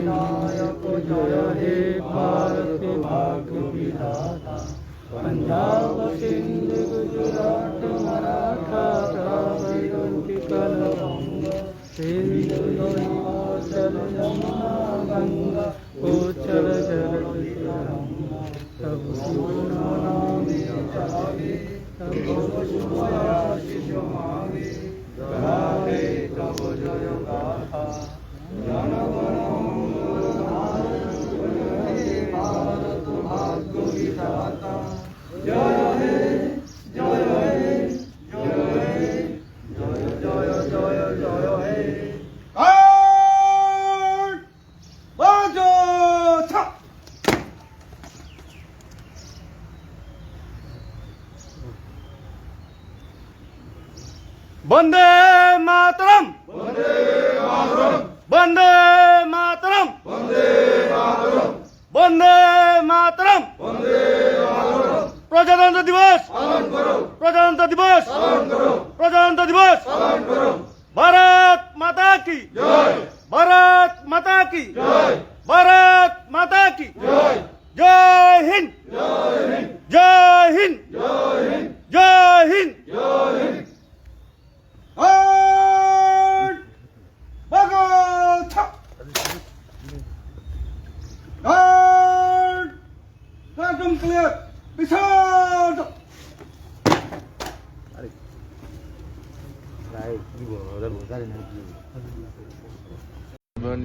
अधिनायक जय हे भारत भाग्य विधाता। पंजाब सिंध गुजरात मराठा द्राविड़ उत्कल बंग सिंधु हिमाचल यमुना गंगा उच्चल जलधि तरंगा। तब शुभ नामे जागे तब शुभ आशीष मांगे गाहे तब जय गाथा। जन गण मंगलनायक जय हे भारत भाग्य विधाता। जय हे जय हे जय हे जय जय जय जय हे। बाजो था। वंदे मातरम वंदे मातरम वंदे मातरम वंदे मातरम वंदे मातरम वंदे मातरम। प्रजातंत्र दिवस पालन करो प्रजातंत्र दिवस पालन करो प्रजातंत्र दिवस पालन करो। भारत माता की जय भारत माता की जय भारत माता की जय। जय हिंद जय हिंद जय हिंद जय हिंद जय हिंद जय हिंद।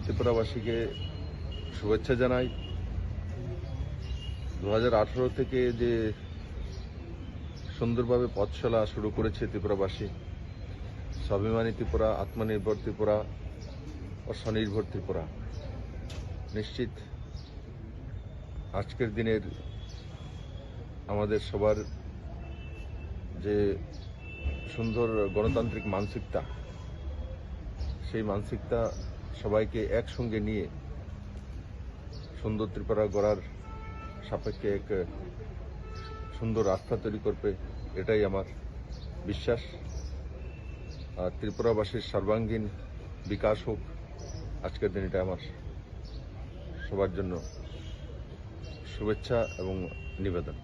ত্রিপুরাবাসীকে শুভেচ্ছা জানাই। 2018 থেকে যে সুন্দরভাবে পথ চলা শুরু করেছে ত্রিপুরাবাসী, স্বাভিমানী ত্রিপুরা, আত্মনির্ভর ত্রিপুরা ও স্বনির্ভর ত্রিপুরা, নিশ্চিত আজকের দিনের আমাদের সবার যে সুন্দর গণতান্ত্রিক মানসিকতা, সেই মানসিকতা সবাইকে একসঙ্গে নিয়ে সুন্দর ত্রিপুরা গড়ার সাপেক্ষে এক সুন্দর রাস্তা তৈরি করবে, এটাই আমার বিশ্বাস। আর ত্রিপুরাবাসীর সর্বাঙ্গীন বিকাশ হোক, আজকের দিন এটা আমার সবার জন্য শুভেচ্ছা এবং নিবেদন।